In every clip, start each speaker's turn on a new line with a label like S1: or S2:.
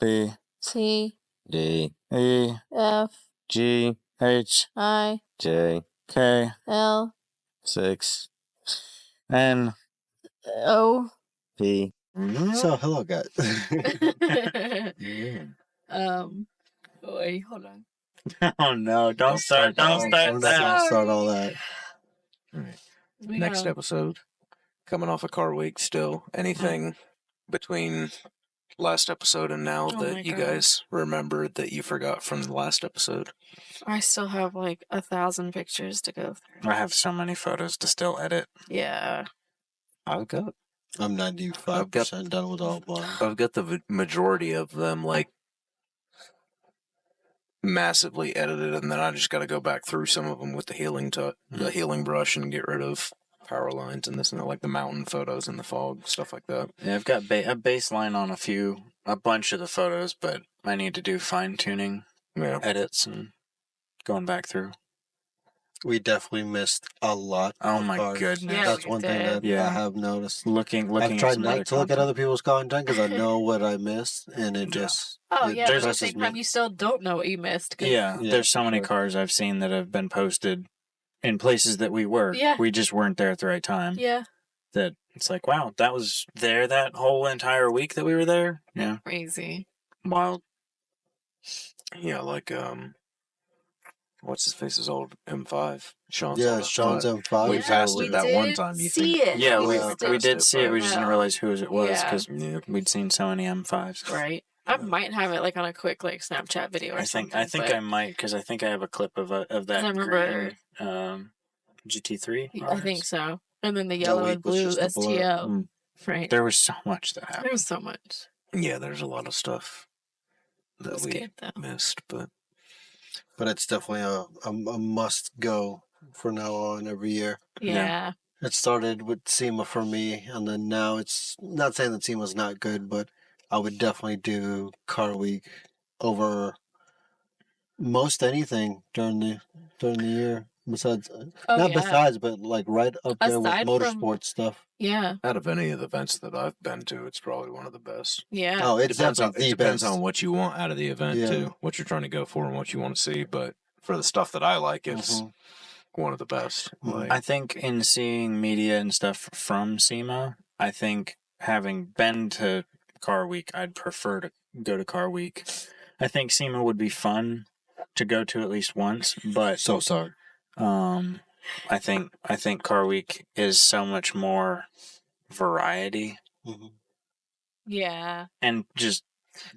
S1: B
S2: C
S1: D E
S2: F
S1: G H
S2: I
S1: J K
S2: L
S1: 6 N
S2: O.
S1: P.
S3: So, hello, guys.
S1: Yeah.
S2: Wait, hold on.
S1: Oh no! Don't start
S3: We're not
S1: that.
S3: gonna start all that.
S4: All right. Next episode, coming off of Car Week still. Anything between last episode and now that you guys remembered that you forgot from the last episode?
S2: I still have like 1,000 pictures to go through.
S1: I have so many photos to still edit.
S2: Yeah.
S4: I'm
S3: 95% done with all mine.
S4: I've got the majority of them like massively edited, and then I just got to go back through some of them with the healing brush and get rid of power lines and this and that, like the mountain photos and the fog, stuff like that.
S1: Yeah, I've got a baseline on a bunch of the photos, but I need to do fine tuning, edits, and going back through.
S3: We definitely missed a lot.
S1: Oh my
S3: cars.
S1: goodness!
S2: Yeah,
S3: That's one thing that I have noticed.
S1: Looking.
S3: I've tried
S1: at
S3: not to look at other people's content because I know what I missed, and it just.
S2: Oh
S3: it
S2: yeah, but at the
S3: depresses
S2: same time,
S3: me.
S2: you still don't know what you missed.
S1: Yeah, there's so many cars I've seen that have been posted in places that we were.
S2: Yeah.
S1: We just weren't there at the right time.
S2: Yeah.
S1: That it's like, wow, that was there that whole entire week that we were there. Yeah.
S2: Crazy.
S1: Wild.
S4: Yeah, like what's his face's old M5? Sean's
S3: M5.
S4: We passed it that one time. You think?
S2: It.
S1: Yeah,
S2: we
S1: we did see it. We just didn't realize whose it was because we'd seen so many M5s.
S2: Right. I might have it like on a quick like Snapchat video or something.
S1: I think I might because I think I have a clip of that.
S2: I remember
S1: green, GT3.
S2: I think so. And then the yellow and blue STL. Right.
S1: There was so much that happened.
S2: There was so much.
S4: Yeah, there's a lot of stuff that we missed, but
S3: it's definitely a must go for now on every year.
S2: Yeah.
S3: It started with SEMA for me, and then now it's not saying that SEMA's not good, but I would definitely do Car Week over most anything during the year. Besides, but like right up there with motorsport stuff.
S2: Yeah.
S4: Out of any of the events that I've been to, it's probably one of the best.
S2: Yeah.
S3: Oh, it depends
S4: on what you want out of the event too, what you're trying to go for and what you want to see. But for the stuff that I like, it's one of the best. Like,
S1: I think in seeing media and stuff from SEMA, I think having been to Car Week, I'd prefer to go to Car Week. I think SEMA would be fun to go to at least once, but
S3: so sorry.
S1: I think Car Week is so much more variety.
S2: Yeah.
S1: And just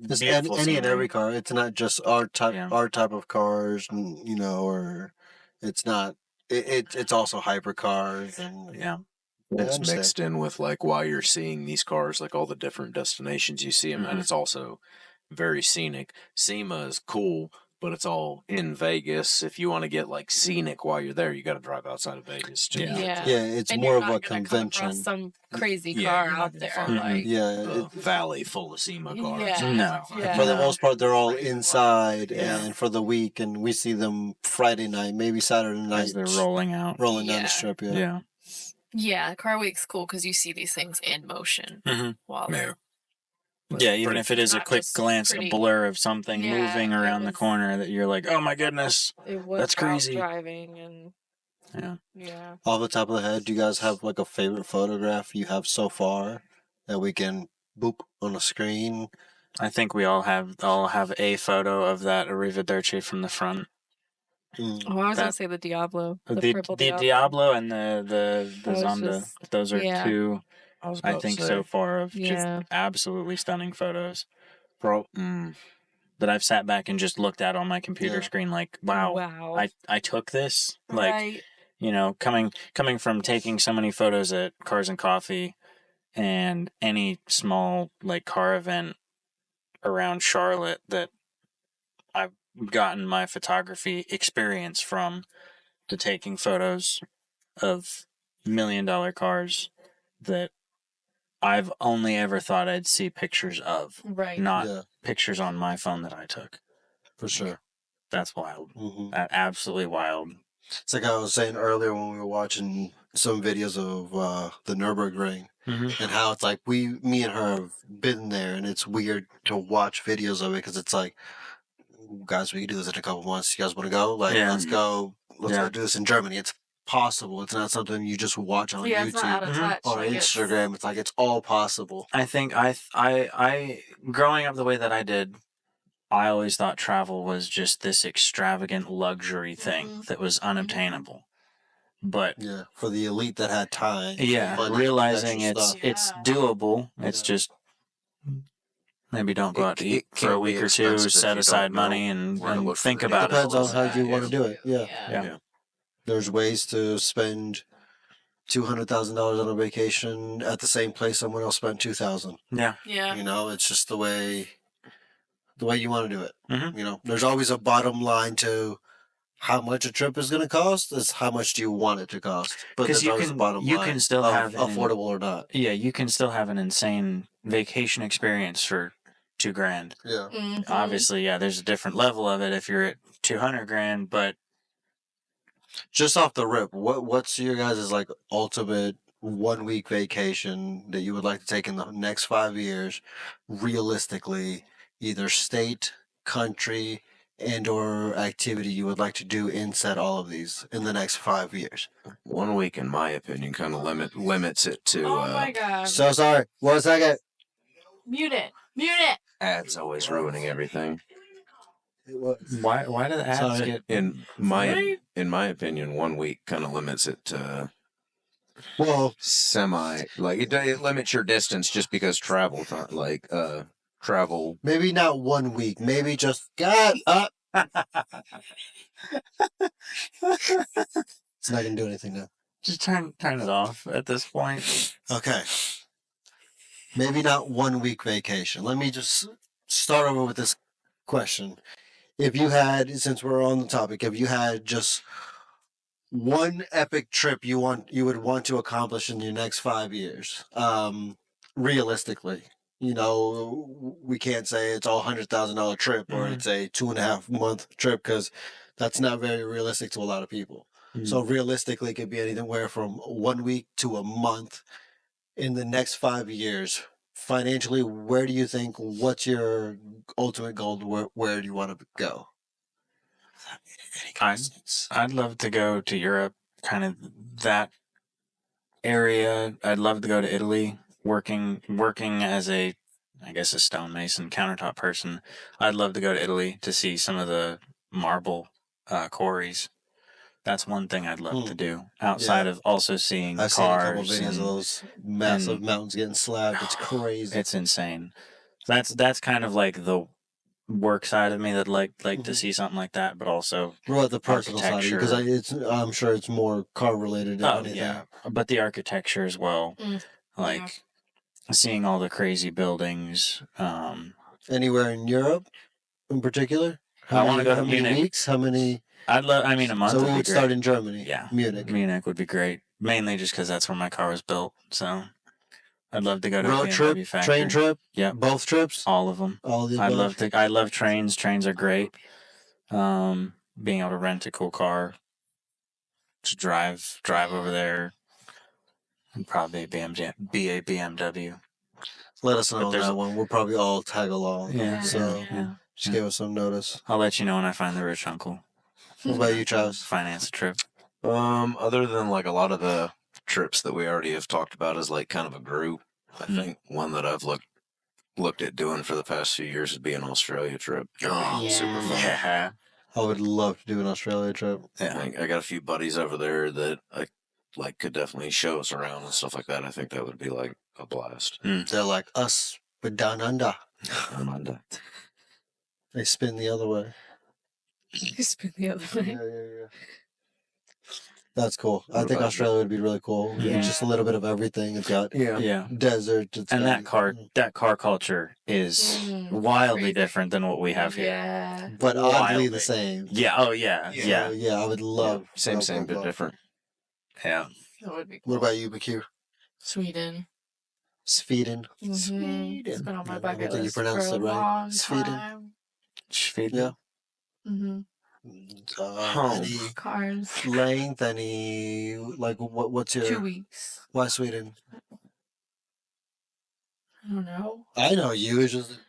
S3: any and every car. It's not just our type of cars, or it's not. It's also hypercars and
S4: it's mixed in with like while you're seeing these cars, like all the different destinations you see them, and it's also very scenic. SEMA is cool, but it's all in Vegas. If you want to get like scenic while you're there, you got to drive outside of Vegas too.
S3: Yeah, it's and more of a convention.
S2: Some crazy car out there, like
S4: valley full of SEMA cars.
S2: Yeah.
S1: No,
S3: for the most part, they're all inside, and for the week, and we see them Friday night, maybe Saturday night
S1: as they're rolling down
S3: the strip.
S2: Yeah, Car Week's cool because you see these things in motion while they're.
S1: Yeah, even if it is a quick glance, a blur of something moving around the corner that you're like, oh my goodness, that's crazy.
S2: Driving and
S3: Off the top of the head, do you guys have like a favorite photograph you have so far that we can boop on a screen?
S1: I think we all have a photo of that Arrivederci from the front.
S2: Oh, I was gonna say the Diablo,
S1: the
S2: purple
S1: Diablo and the Zonda. Those are two. I think so far of just absolutely stunning photos. That I've sat back and just looked at on my computer screen like, wow. I took this. Like, coming from taking so many photos at Cars and Coffee and any small like car event around Charlotte that I've gotten my photography experience from, to taking photos of $1 million cars that I've only ever thought I'd see pictures of, not pictures on my phone that I took.
S3: For sure.
S1: That's wild. Absolutely wild.
S3: It's like I was saying earlier when we were watching some videos of the Nürburgring
S1: Mm-hmm.
S3: and how it's like me and her have been there, and it's weird to watch videos of it because it's like, guys, we can do this in a couple months. You guys want to go? Like, let's go. Let's go do this in Germany. It's possible. It's not something you just watch on YouTube
S2: it's not out of touch.
S3: or Instagram. It's like it's all possible.
S1: I think I growing up the way that I did, I always thought travel was just this extravagant luxury thing that was unobtainable. But
S3: yeah, for the elite that had time.
S1: Yeah, realizing it's doable. It's just maybe don't go out to eat for a week or two, set aside money and think about it.
S3: It depends on how you want to do it. Yeah. There's ways to spend $200,000 on a vacation at the same place someone else spent $2,000.
S1: Yeah.
S3: You know, it's just the way you want to do it.
S1: Mm-hmm.
S3: You know, there's always a bottom line to how much a trip is going to cost. Is how much do you want it to cost? But there's always a bottom line. You can still have affordable or not.
S1: Yeah, you can still have an insane vacation experience for $2,000.
S3: Yeah.
S2: Mm-hmm.
S1: Obviously, yeah, there's a different level of it if you're at $200,000, but
S3: just off the rip, what's your guys' like ultimate 1 week vacation that you would like to take in the next 5 years, realistically, either state, country, and or activity you would like to do inside all of these in the next 5 years?
S4: 1 week, in my opinion, kind of limits it to.
S2: Oh my god!
S3: So sorry. 1 second.
S2: Mute it.
S4: Ads always ruining everything.
S1: Why do the ads get
S4: in my opinion? 1 week kind of limits it to.
S3: Well,
S4: semi like it limits your distance just because travel travel.
S3: Maybe not 1 week. Maybe just God up. It's not gonna do anything now.
S1: Just turn it off at this point.
S3: Okay. Maybe not 1 week vacation. Let me just start over with this question. If you had, since we're on the topic, if you had just one epic trip you would want to accomplish in your next 5 years, realistically, you know, we can't say it's all $100,000 trip or it's a 2.5 month trip because that's not very realistic to a lot of people. So realistically, it could be anywhere from 1 week to a month in the next 5 years. Financially, where do you think? What's your ultimate goal? Where do you want to go?
S1: I'd love to go to Europe, kind of that area. I'd love to go to Italy, working as a stonemason, countertop person. I'd love to go to Italy to see some of the marble quarries. That's one thing I'd love to do outside of also seeing
S3: I've
S1: cars.
S3: Seen a couple videos of those massive mountains getting slabbed. It's crazy.
S1: It's insane. That's kind of like the work side of me that like to see something like that, but also
S3: what about the personal side? Because I'm sure it's more car related than anything.
S1: Yeah, but the architecture as well, seeing all the crazy buildings.
S3: Anywhere in Europe, in particular?
S1: I want to go to
S3: Munich.
S1: Munich.
S3: Weeks? How many?
S1: A month.
S3: So we would start in Germany.
S1: Yeah,
S3: Munich
S1: would be great. Mainly just because that's where my car was built. So I'd love to go to
S3: road trip, train trip.
S1: Yeah,
S3: both trips.
S1: All of them.
S3: All the
S1: above. I love trains. Trains are great. Being able to rent a cool car, to drive over there, and probably be a BMW.
S3: Let us know on that one. We'll probably all tag along.
S1: Yeah.
S3: So just give us some notice.
S1: I'll let you know when I find the rich uncle.
S3: What about you, Travis?
S1: Finance a trip.
S4: Other than like a lot of the trips that we already have talked about as like kind of a group, I think one that I've looked at doing for the past few years would be an Australia trip. Super fun.
S1: Yeah.
S3: I would love to do an Australia trip.
S4: Yeah, I got a few buddies over there that I could definitely show us around and stuff like that. I think that would be like a blast.
S3: They're like us, but down under. They spin the other way. Yeah. That's cool. I think Australia would be really cool.
S1: Yeah.
S3: Just a little bit of everything. It's got desert.
S1: And that car culture is wildly different than what we have here.
S2: Yeah.
S3: But oddly the same.
S1: Yeah. Oh, yeah. Yeah.
S3: Yeah, I would love.
S4: Same, but different.
S1: Yeah.
S2: That would be cool.
S3: What about you, McHugh?
S2: Sweden.
S3: Sweden.
S2: Sweden. It's been on my bucket list
S3: you pronounced
S2: for
S3: it
S2: a
S3: right.
S2: long
S3: Sweden.
S2: time.
S1: Sweden.
S3: Yeah.
S2: Mm-hmm.
S3: Any
S2: cars
S3: length? Any like what's your
S2: 2 weeks?
S3: Why Sweden?
S2: I don't know.
S3: I know you. It's just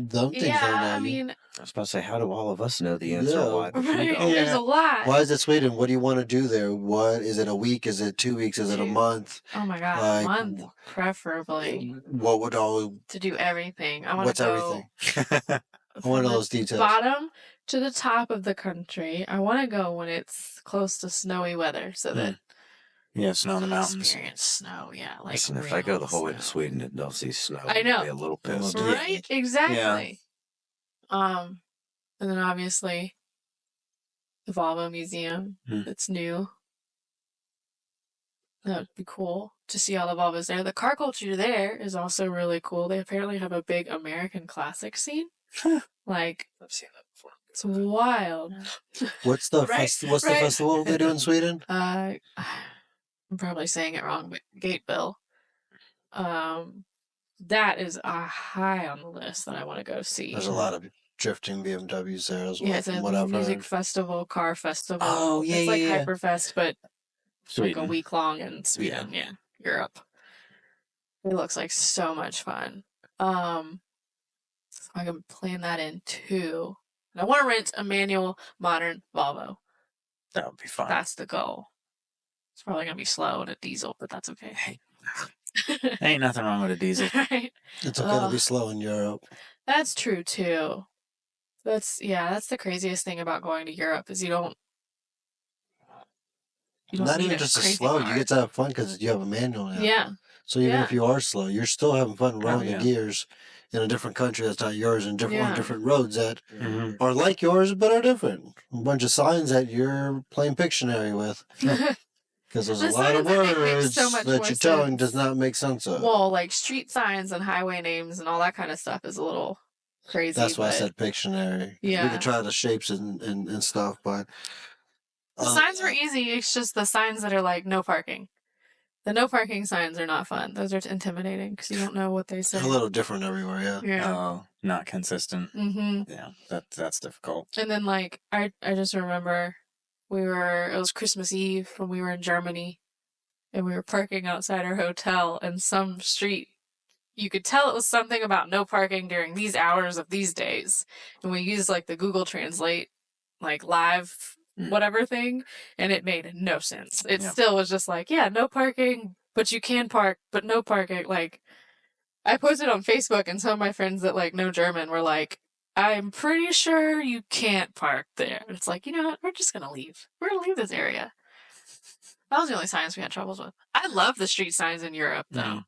S3: dumb things don't know
S2: I
S3: you.
S2: mean,
S4: I was about to say, how do all of us know the answer?
S3: Yeah.
S4: Why? But you
S2: right?
S4: don't.
S2: There's a lot.
S3: Why is it Sweden? What do you want to do there? What is it? A week? Is it 2 weeks? Is it a month?
S2: Oh my god,
S3: Like,
S2: a month preferably
S3: What would all?
S2: to do everything. I want
S3: What's
S2: to go
S3: everything? I want
S2: from
S3: all
S2: the
S3: those details.
S2: bottom to the top of the country. I want to go when it's close to snowy weather, so that
S1: Yeah, snow in the mountains.
S2: experience snow. Yeah, like
S4: Listen, if I go the whole way to Sweden and don't see snow,
S2: I know.
S4: I'll be a little pissed.
S2: Right? Exactly.
S1: Yeah.
S2: And then obviously the Volvo Museum. It's new. That would be cool to see all the Volvos there. The car culture there is also really cool. They apparently have a big American classic scene. Like,
S4: I've seen that before.
S2: It's wild.
S3: What's the the festival they do in Sweden?
S2: I'm probably saying it wrong, but Gateville. That is high on the list that I want to go see.
S3: There's a lot of drifting BMWs there as well.
S2: Yeah, it's a music festival, car festival.
S3: Oh, yeah,
S2: it's like
S3: yeah.
S2: Hyperfest, but
S1: Sweden.
S2: like a week long in Sweden. Yeah, Europe. It looks like so much fun. So I can plan that in too. And I want to rent a manual, modern Volvo.
S1: That would be fun.
S2: That's the goal. It's probably gonna be slow in a diesel, but that's okay.
S1: Hey, ain't nothing wrong with a diesel.
S2: Right?
S3: It's okay to be slow in Europe.
S2: That's true too. That's the craziest thing about going to Europe is you don't
S3: Not
S2: need
S3: even
S2: a
S3: just a
S2: crazy
S3: slow.
S2: car.
S3: You get to have fun because you have a manual now.
S2: Yeah.
S3: So even if you are slow, you're still having fun rolling
S1: yeah.
S3: the gears in a different country that's not yours and on different roads that
S1: Mm-hmm.
S3: are like yours but are different. A bunch of signs that you're playing Pictionary with. Because there's
S2: The
S3: a lot of
S2: signs, I think, make
S3: words
S2: so much
S3: that
S2: more
S3: your tongue
S2: sense.
S3: does not make sense of.
S2: Well, like street signs and highway names and all that kind of stuff is a little crazy.
S3: That's why I
S2: but
S3: said Pictionary.
S2: Yeah.
S3: We could try the shapes and stuff, but
S2: the signs are easy. It's just the signs that are like no parking. The no parking signs are not fun. Those are intimidating because you don't know what they say.
S3: a little different everywhere, yeah.
S2: Yeah.
S1: Oh, not consistent.
S2: Mm-hmm.
S1: Yeah, that's difficult.
S2: And then like I just remember it was Christmas Eve when we were in Germany and we were parking outside our hotel and some street you could tell it was something about no parking during these hours of these days. And we used like the Google Translate like live whatever thing and it made no sense. It still was just like, yeah, no parking, but you can park, but no parking. Like I posted on Facebook and some of my friends that like know German were like, I'm pretty sure you can't park there. And it's like, you know what? We're just gonna leave. We're gonna leave this area. That was the only signs we had troubles with. I love the street signs in Europe though.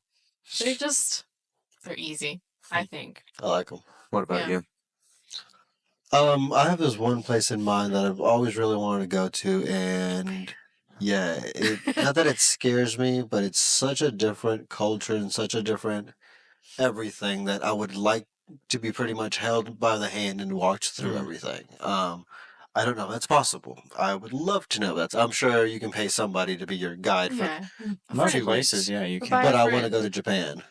S2: They're easy, I think.
S3: I like them.
S4: What about you?
S3: I have this one place in mind that I've always really wanted to go to, and not that it scares me, but it's such a different culture and such a different everything that I would like to be pretty much held by the hand and walked through everything. I don't know. That's possible. I would love to know that. I'm sure you can pay somebody to be your guide for
S1: most places. Yeah, you can.
S3: But I want to go to Japan.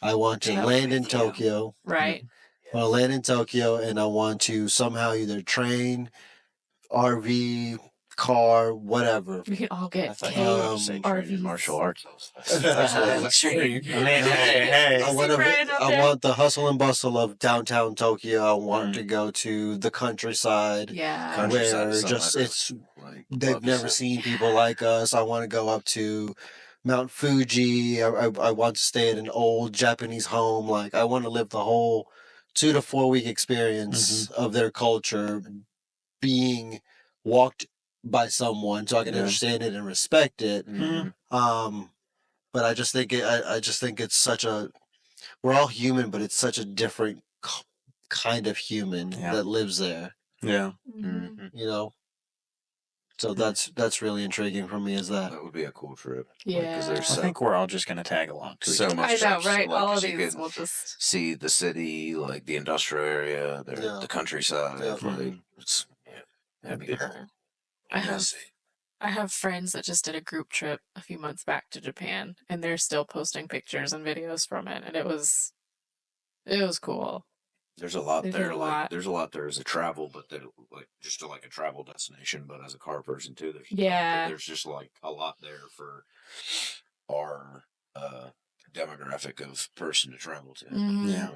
S3: I want to land in Tokyo.
S2: Right.
S3: I want to land in Tokyo, and I want to somehow either train, RV, car, whatever.
S2: We can all get
S4: RVs. Martial arts.
S3: I want the hustle and bustle of downtown Tokyo. I want to go to the countryside.
S2: Yeah.
S3: Where they've never seen people like us. I want to go up to Mount Fuji. I want to stay at an old Japanese home. Like I want to live the whole 2 to 4 week experience of their culture being walked by someone so I can understand it and respect it. But I just think it's such a, we're all human, but it's such a different kind of human that lives there.
S1: Yeah.
S3: You know? So that's really intriguing for me. That
S4: would be a cool trip.
S2: Yeah.
S4: I
S1: think we're all just going to tag along.
S4: So much.
S2: I know, right?
S4: Like,
S2: all of these will just
S4: see the city, like the industrial area, the countryside. That'd be cool.
S2: I have friends that just did a group trip a few months back to Japan, and they're still posting pictures and videos from it, and it was cool.
S4: There's a lot
S2: They
S4: there.
S2: do a
S4: Like
S2: lot.
S4: there's a lot there as a travel, but like just to, like a travel destination. But as a car person too, there's just like a lot there for our demographic of person to travel to.
S2: Mm-hmm.
S1: Yeah.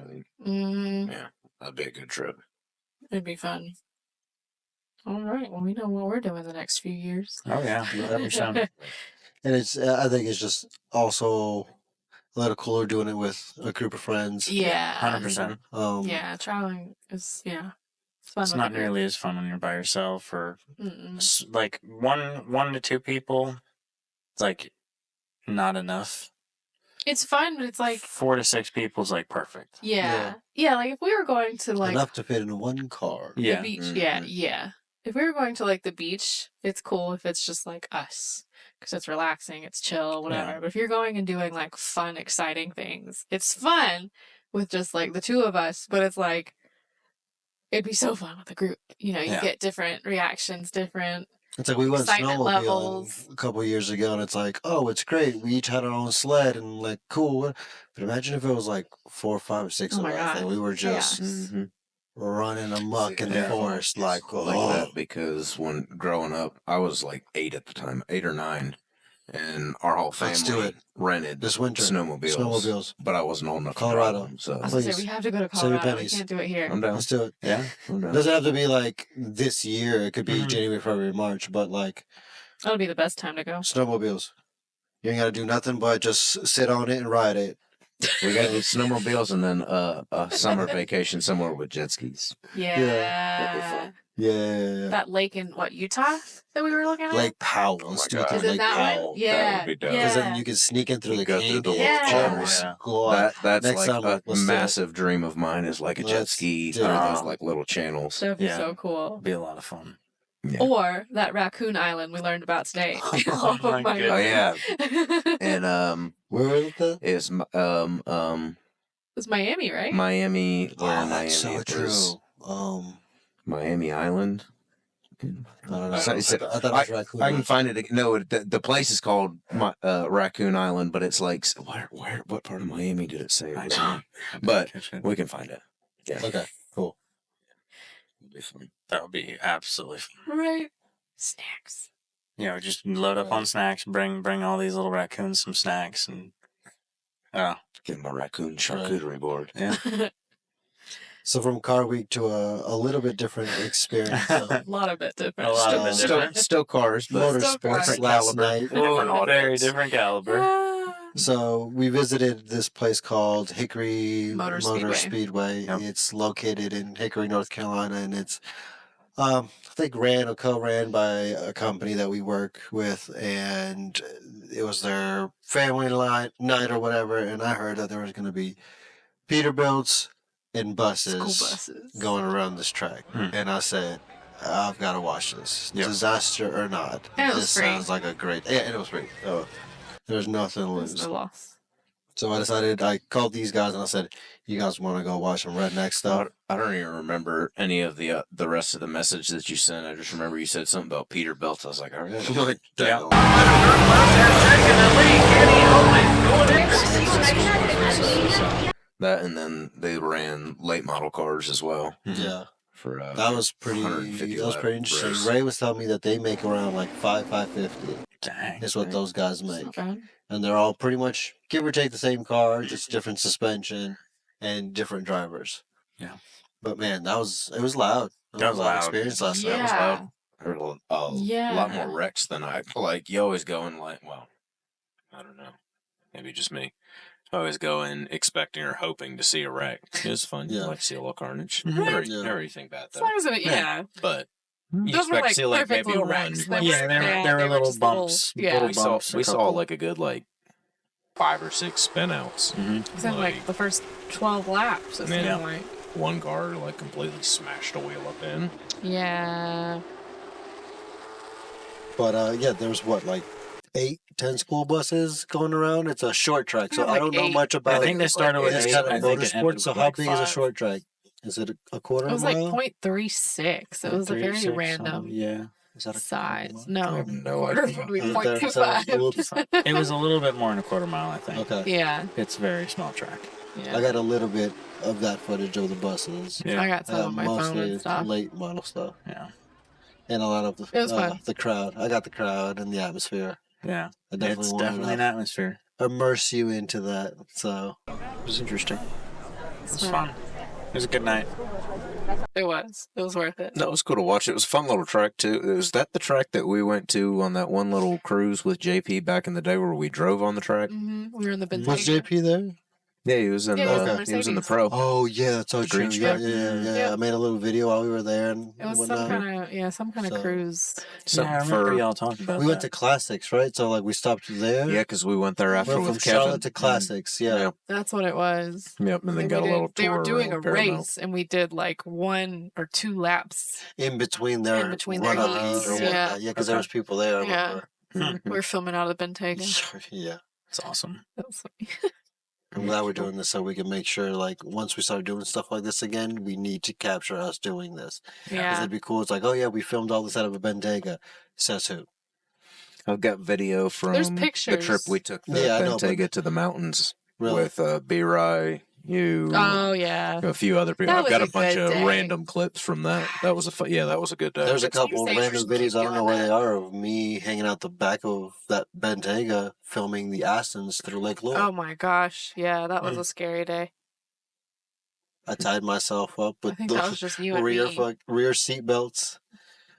S2: Mm-hmm.
S4: Yeah, that'd be a good trip.
S2: It'd be fun. All right. Well, we know what we're doing the next few years.
S1: Oh yeah, 100%.
S3: And I think it's just also a little cooler doing it with a group of friends.
S2: Yeah.
S1: 100%.
S2: Yeah, traveling is it's fun.
S1: It's not nearly as fun when you're by yourself or like one to two people. It's like not enough.
S2: It's fun, but it's like
S1: 4 to 6 people is like perfect.
S2: Yeah. Like if we were going to like
S3: enough to fit in one car.
S2: The beach, yeah. If we were going to like the beach, it's cool if it's just like us because it's relaxing, it's chill, whatever.
S1: Yeah.
S2: But if you're going and doing like fun, exciting things, it's fun with just like the two of us. But it's like it'd be so fun with a group. You get different reactions, different.
S3: It's like we went snowmobiling
S2: levels.
S3: a couple of years ago, and it's like, oh, it's great. We each had our own sled, and like, cool. But imagine if it was like 4, 5, 6 of us, and we were just running amok in the forest, like
S4: that. Because when growing up, I was like 8 at the time, 8 or 9, and our whole family rented
S3: this winter
S4: snowmobiles. But I wasn't old enough.
S3: Colorado.
S4: To drive them, so
S2: I was gonna say we have to go to Colorado. We can't do it here.
S4: I'm down.
S3: Let's do it.
S1: Yeah.
S3: It doesn't have to be like this year. It could be January, February, March, but like
S2: that'll be the best time to go.
S3: Snowmobiles. You ain't got to do nothing but just sit on it and ride it.
S4: We got to do snowmobiles and then a summer vacation somewhere with jet skis.
S2: Yeah.
S3: Yeah.
S2: That lake in Utah that we were looking at?
S3: Lake Powell. Let's do it.
S2: Is it that one? Yeah.
S4: That would be dope.
S3: Because then you can sneak in through the canyon.
S2: channels.
S4: That's
S3: Next
S4: like
S3: summer,
S4: a massive dream of mine is like a jet ski through those like little channels.
S2: That'd be so cool.
S1: It'd be a lot of fun.
S4: Yeah.
S2: Or that raccoon island we learned about today.
S1: Oh my goodness.
S4: Oh yeah. And
S3: where is that?
S4: Is
S2: it's Miami, right?
S4: Miami. Where in
S3: that's
S4: Miami?
S3: so true.
S4: Miami Island.
S3: I don't know.
S4: So,
S3: I thought it was Raccoon
S4: I can find it. No, the place is called Raccoon Island, but it's like what part of Miami did it say it was in? But we can find it. Yeah.
S3: Okay. Cool.
S1: That would be absolutely fun.
S2: Right. Snacks.
S1: Yeah, we just load up on snacks, bring all these little raccoons some snacks, and
S4: get my raccoon charcuterie board.
S1: Yeah.
S3: So from car week to a little bit different experience.
S2: A lot of it different.
S4: Still cars, but
S3: motorsports last night.
S1: Very different caliber.
S3: So we visited this place called Hickory
S2: Motor
S3: Speedway.
S1: Yep.
S3: It's located in Hickory, North Carolina, and it's I think co-ran by a company that we work with, and it was their family night or whatever. And I heard that there was going to be Peterbilts and buses going around this track, and I said, I've got to watch this.
S1: Yep.
S3: Disaster or not, this sounds like a great. Yeah, and it was free. Oh, there's nothing to lose.
S2: No loss.
S3: So I called these guys and I said, you guys want to go watch some Redneck stuff?
S4: I don't even remember any of the rest of the message that you sent. I just remember you said something about Peterbilt. I was like, all right. That, and then they ran late model cars as well.
S3: Yeah.
S4: For
S3: that was pretty interesting. Race. Ray was telling me that they make around like 550.
S1: Dang.
S3: Is what those guys make. And they're all pretty much give or take the same car, just different suspension and different drivers.
S1: Yeah.
S3: But man, it was loud.
S1: That was a loud
S3: experience last night.
S2: Yeah.
S3: It was loud.
S4: I heard a lot more wrecks than I like. You always go in like, well, I don't know, maybe just me. I always go in expecting or hoping to see a wreck. It's fun. You like to see a little carnage. Never anything bad though. But you
S2: those were like
S4: to see like
S2: perfect
S4: maybe
S2: little
S4: one.
S2: wrecks.
S1: There were little bumps.
S4: We saw like a good 5 or 6 spin outs.
S2: It's like the first 12 laps. Like
S4: one car completely smashed a wheel up in.
S2: Yeah.
S3: But there was 8, 10 school buses going around. It's a short track, so I don't know much about.
S1: I think they started with 8.
S3: Kind of motorsports. So how big is a short track? Is it a quarter mile?
S2: It was like 0.36. It was a very random
S3: is that a
S2: size. No,
S4: I have no idea.
S2: Would be 0.25.
S1: It was a little bit more than a quarter mile, I think.
S3: Okay.
S2: Yeah.
S1: It's a very small track.
S2: Yeah.
S3: I got a little bit of that footage of the buses.
S2: Yeah. I got some on my phone and stuff.
S3: Mostly late model stuff.
S1: Yeah.
S3: And a lot of
S2: it was fun.
S3: the crowd. I got the crowd and the atmosphere.
S1: Yeah.
S3: It's
S1: definitely an atmosphere.
S3: Immerse you into that. So
S1: it was interesting. It was fun. It was a good night.
S2: It was. It was worth it.
S4: No, it was cool to watch. It was a fun little track, too. Was that the track that we went to on that one little cruise with JP back in the day where we drove on the track?
S2: Mm-hmm. We were in the Bentayga.
S3: Was JP there?
S4: Yeah, he was in he was in the Pro.
S3: Oh yeah, that's all true. Yeah.
S2: Yep.
S3: I made a little video while we were there, and
S2: it was
S3: whatnot.
S2: some kind of cruise.
S1: I remember y'all talking about.
S3: We went to Classics, right? So like we stopped there.
S4: Yeah, because we went there after
S3: from
S4: with Kevin.
S3: Charlotte to Classics. Yeah,
S2: that's what it was.
S4: Yep, and then got a little tour.
S2: They were doing a race, and we did like 1 or 2 laps
S3: in between their
S2: heats.
S3: Yeah, because there was people there.
S2: Yeah, we were filming out of the Bentayga.
S3: Yeah,
S1: it's awesome.
S2: That's funny.
S3: I'm glad we're doing this so we can make sure, like, once we start doing stuff like this again, we need to capture us doing this.
S2: Yeah.
S3: It'd be cool. It's like, oh, yeah, we filmed all this out of a Bentayga. Says who?
S4: I've got video from the trip we took the Bentayga to the mountains with B-Rye, you.
S2: Oh, yeah.
S4: A few other people. I've got a bunch of random clips from that. That was that was a good day.
S3: There's a couple of random videos, I don't know where they are, of me hanging out the back of that Bentayga filming the Astons through Lake Lure.
S2: Oh my gosh. Yeah, that was a scary day.
S3: I tied myself up with
S2: the
S3: rear seat belts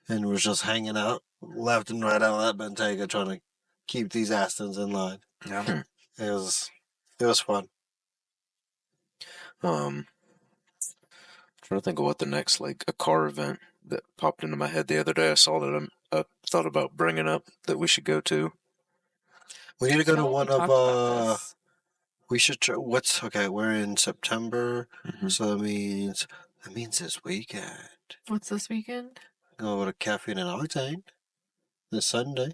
S3: and was just hanging out left and right out of that Bentayga trying to keep these Astons in line.
S1: Yeah.
S3: It was fun.
S4: Trying to think of what the next, like, a car event that popped into my head the other day. I saw that I thought about bringing up that we should go to.
S3: We need to go to one of, we should try, we're in September, so that means this weekend.
S2: What's this weekend?
S3: Go to Caffeine and Octane this Sunday.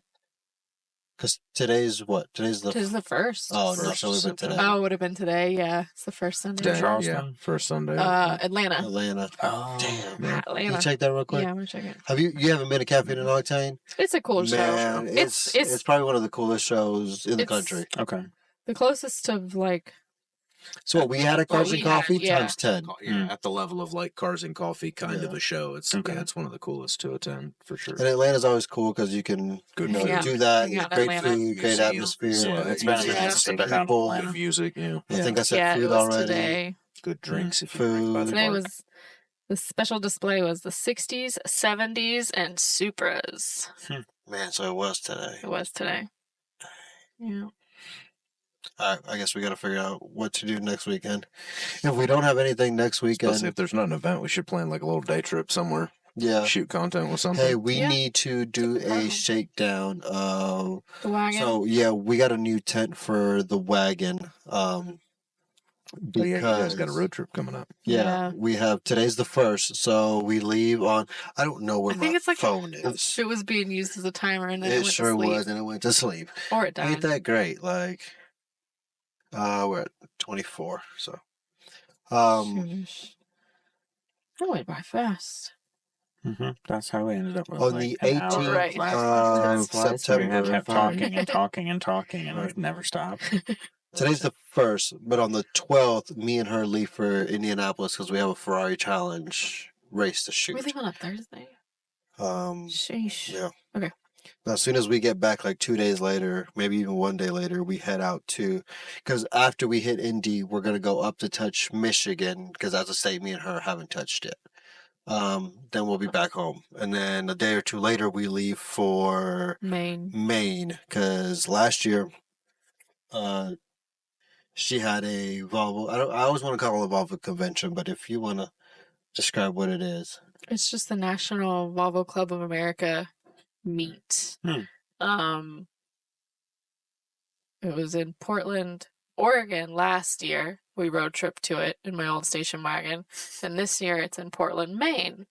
S3: Because today's what? Today's the
S2: 1st.
S3: Oh, no, so it would have been today.
S2: Oh, it would have been today, yeah. It's the first Sunday.
S1: Charleston?
S4: Yeah, first Sunday.
S2: Atlanta.
S3: Oh, damn.
S2: Atlanta.
S3: Can you check that real quick?
S2: Yeah, I'm going to check it.
S3: Have you haven't been to Caffeine and Octane?
S2: It's a cool show.
S3: It's probably one of the coolest shows in the country.
S1: Okay.
S2: The closest to, like...
S3: So what, we had a Cars and Coffee times 10.
S4: Yeah, at the level of like Cars and Coffee kind of a show. It's it's one of the coolest to attend for sure.
S3: And Atlanta's always cool because you can do that. Great food, great atmosphere.
S1: It's been
S3: people,
S4: good music. Yeah.
S3: I think I said food already.
S2: Today.
S4: Good drinks. If
S3: food.
S2: Today was the special display was the 60s, 70s, and Supras.
S3: Man, so it was today.
S2: It was today. Yeah.
S3: All right, I guess we got to figure out what to do next weekend. If we don't have anything next weekend...
S4: Especially if there's not an event, we should plan like a little day trip somewhere.
S3: Yeah.
S4: Shoot content with something.
S3: Hey, we need to do a shakedown of...
S2: The wagon?
S3: So, yeah, we got a new tent for the wagon.
S4: Because you guys got a road trip coming up.
S3: Yeah, we have... Today's the 1st, so we leave on... I don't know where my phone is.
S2: It was being used as a timer, and then it went
S3: sure
S2: to sleep.
S3: was, and it went to sleep.
S2: Or it died.
S3: Ain't that great? Like... we're at 24, so.
S2: That went by fast.
S1: That's how we ended up with
S3: on the 18th of September.
S1: We kept talking and talking and talking, and we've never stopped.
S3: Today's the 1st, but on the 12th, me and her leave for Indianapolis because we have a Ferrari Challenge race to shoot.
S2: We leave on a Thursday? Sheesh.
S3: Yeah.
S2: Okay.
S3: Now, as soon as we get back, like 2 days later, maybe even 1 day later, we head out to, because after we hit Indy, we're going to go up to touch Michigan, because as a state, me and her haven't touched it. Then we'll be back home. And then a day or two later, we leave for Maine, because last year, she had a Volvo. I always want to call it a Volvo convention, but if you want to describe what it is.
S2: It's just the National Volvo Club of America meet. It was in Portland, Oregon last year. We road trip to it in my old station wagon, and this year it's in Portland, Maine.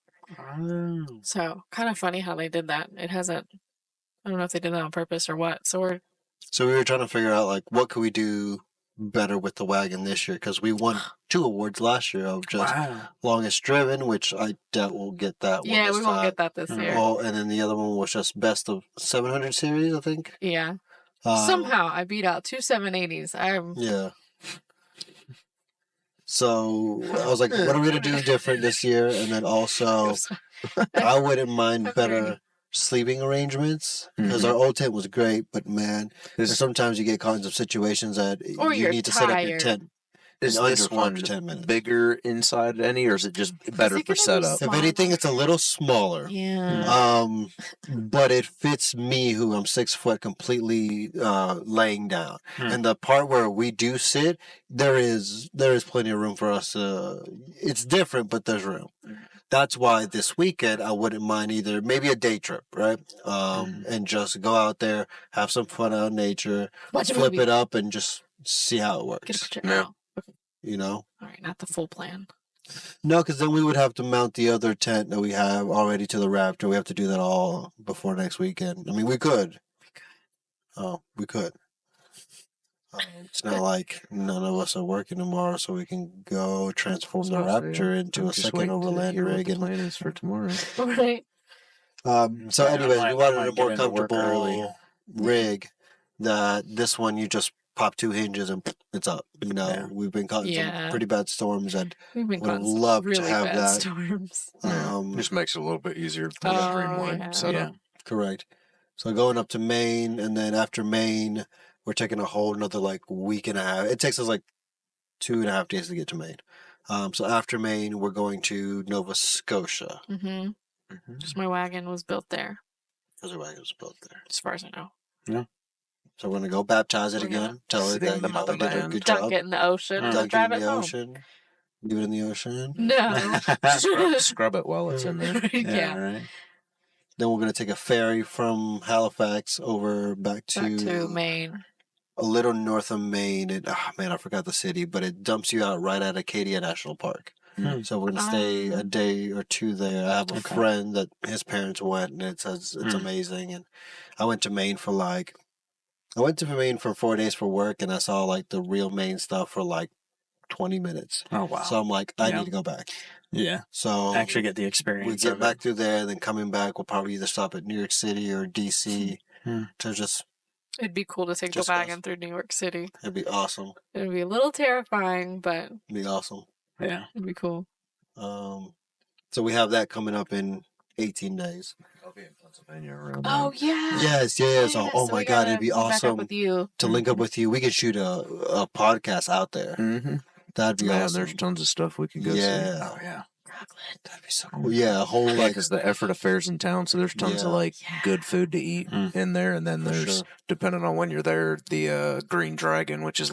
S2: So kind of funny how they did that. It hasn't. I don't know if they did that on purpose or what. So
S3: we were trying to figure out like what could we do better with the wagon this year, because we won 2 awards last year of just longest driven, which I doubt we'll get that one.
S2: Yeah, we won't get that this year.
S3: Oh, and then the other one was just best of 700 series, I think.
S2: Yeah. Somehow I beat out 2 780s.
S3: Yeah. So I was like, what are we going to do different this year? And then also, I wouldn't mind better sleeping arrangements because our old tent was great, but man, sometimes you get caught in some situations that you need to set up your tent.
S4: Is this one
S3: 10 minutes.
S4: bigger inside any, or is it just better for setup?
S3: If anything, it's a little smaller.
S2: Yeah.
S3: But it fits me, who I'm 6 foot, completely laying down. And the part where we do sit, there is plenty of room for us. It's different, but there's room. That's why this weekend I wouldn't mind either. Maybe a day trip, right? And just go out there, have some fun out in nature, flip it up, and just see how it works.
S2: Get a picture now.
S3: You know?
S2: All right, not the full plan.
S3: No, because then we would have to mount the other tent that we have already to the Raptor. We have to do that all before next weekend. I mean, we could. Oh, we could. It's not like none of us are working tomorrow, so we can go transform the Raptor into a second overland rig.
S4: And plan is for tomorrow.
S2: Right.
S3: So, anyways, we wanted a more comfortable rig. That this one you just pop 2 hinges and it's up. You know, we've been caught in some pretty bad storms, and would have loved to have that.
S2: Storms.
S4: Just makes it a little bit easier to streamline setup.
S3: Correct. So going up to Maine, and then after Maine, we're taking a whole another week and a half. It takes us 2.5 days to get to Maine. So after Maine, we're going to Nova Scotia.
S2: Just my wagon was built there.
S3: Because your wagon was built there,
S2: as far as I know.
S3: Yeah. So we're gonna go baptize it again. Tell it that we did a good job.
S2: Dunk it in the ocean.
S3: Dunk
S2: drive
S3: it in the
S2: home.
S3: ocean. Leave it in the ocean.
S2: No.
S4: Scrub it while it's in there.
S2: Yeah.
S3: Right. Then we're gonna take a ferry from Halifax over back to
S2: Maine.
S3: A little north of Maine. And I forgot the city, but it dumps you out right at Acadia National Park. So we're gonna stay a day or 2 there. I have a friend that his parents went, and it says it's amazing. And I went to Maine for 4 days for work, and I saw the real Maine stuff for 20 minutes.
S1: Oh wow!
S3: So I'm I need to go back.
S1: Yeah.
S3: So
S1: actually get the experience.
S3: We get back through there, then coming back, we'll probably either stop at New York City or DC to just.
S2: It'd be cool to take the wagon through New York City.
S3: It'd be awesome.
S2: It'd be a little terrifying, but
S3: it'd be awesome.
S1: Yeah,
S2: it'd be cool.
S3: So we have that coming up in 18 days.
S4: I'll be in Pennsylvania around.
S2: Oh yeah.
S3: Yes. Oh my God, it'd be awesome
S2: to
S3: link up with you. We could shoot a podcast out there. That'd be awesome.
S4: There's tons of stuff we can go see.
S1: Oh yeah.
S3: That'd be so cool. Yeah, a whole
S4: because the effort affairs in town, so there's tons of good food to eat in there, and then there's depending on when you're there, the Green Dragon, which is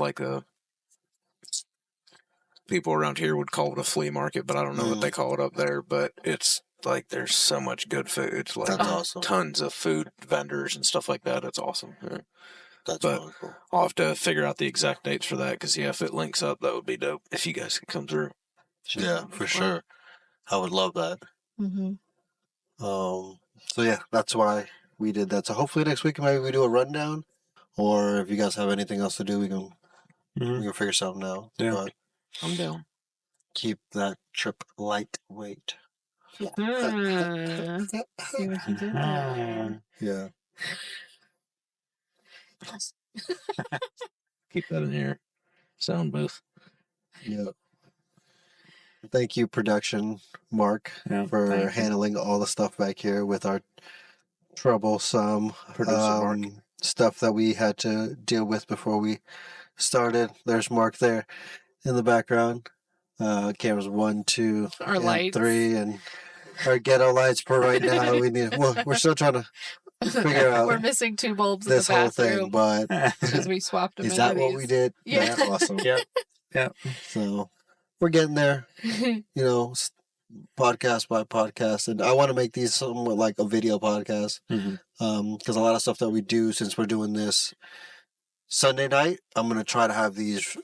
S4: people around here would call it a flea market, but I don't know what they call it up there. But it's there's so much good food. It's
S3: that's awesome.
S4: Tons of food vendors and stuff like that. It's awesome. Yeah.
S3: That's really cool.
S4: I'll have to figure out the exact dates for that because if it links up, that would be dope. If you guys can come through.
S3: Yeah, for sure. I would love that. So yeah, that's why we did that. So hopefully next week maybe we do a rundown, or if you guys have anything else to do, we can figure something out.
S1: Yeah,
S3: but
S4: I'm down.
S3: Keep that trip lightweight.
S2: See what you did there.
S3: Yeah.
S4: Keep that in here. Sound booth.
S3: Yeah. Thank you, production Mark, for handling all the stuff back here with our troublesome stuff that we had to deal with before we started. There's Mark there in the background. Cameras 1, 2,
S2: our
S3: and
S2: lights.
S3: 3, and our ghetto lights for right now. We're still trying to figure out.
S2: We're missing 2 bulbs
S3: this
S2: in the
S3: whole thing, but
S2: because we swapped them.
S3: Is that what we did?
S2: Yeah.
S3: Awesome.
S1: Yep.
S3: So we're getting there. Podcast by podcast, and I want to make these somewhat like a video podcast. Because a lot of stuff that we do, since we're doing this Sunday night, I'm gonna try to have these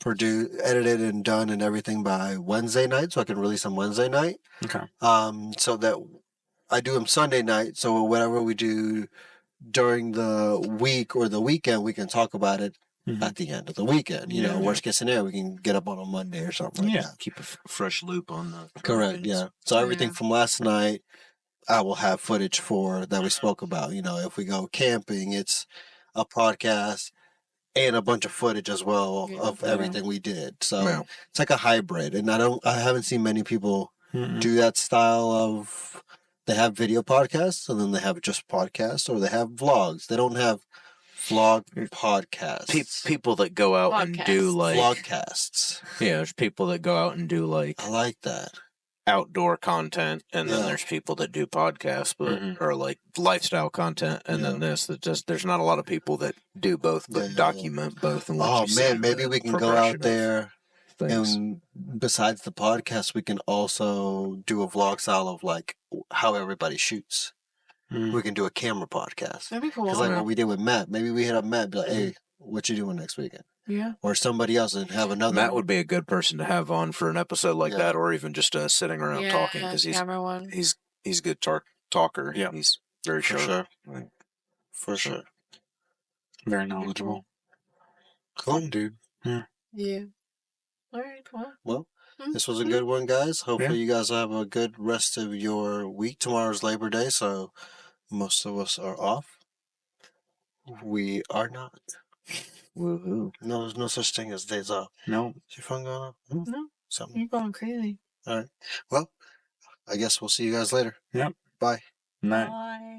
S3: edited and done and everything by Wednesday night, so I can release them Wednesday night.
S1: Okay.
S3: So that I do them Sunday night, so whatever we do during the week or the weekend, we can talk about it at the end of the weekend. Worst case scenario, we can get up on a Monday or something like that.
S4: Keep a fresh loop on the
S3: Correct, yeah. So everything from last night, I will have footage for that we spoke about. If we go camping, it's a podcast. and a bunch of footage as well of everything we did. So it's like a hybrid, and I haven't seen many people do that style of. They have video podcasts, and then they have just podcasts, or they have vlogs. They don't have vlog podcasts.
S4: People that go out and do like
S3: vlogcasts.
S4: Yeah, there's people that go out and do like
S3: I like that
S4: outdoor content, and then there's people that do podcasts, but or like lifestyle content, and then there's not a lot of people that do both, but document both. And
S3: maybe we can go out there. And besides the podcast, we can also do a vlog style of like how everybody shoots. We can do a camera podcast.
S2: That'd be cool.
S3: Because like what we did with Matt, maybe we hit up Matt, be like, "Hey, what you doing next weekend?"
S2: Yeah.
S3: Or somebody else and have another.
S4: Matt would be a good person to have on for an episode like that, or even just sitting around talking, because he's a good talker.
S1: Yeah,
S4: he's very sharp.
S3: For sure.
S1: Very knowledgeable.
S3: Cool,
S1: dude.
S2: Yeah. All right.
S3: Well, this was a good one, guys. Hopefully you guys have a good rest of your week. Tomorrow's Labor Day, so most of us are off. We are not.
S4: Woohoo.
S3: No, there's no such thing as days off.
S1: No.
S3: Is your phone going off?
S2: No.
S3: Something.
S2: You're going crazy.
S3: All right. Well, I guess we'll see you guys later.
S1: Yep.
S3: Bye.
S1: Night.
S2: Bye.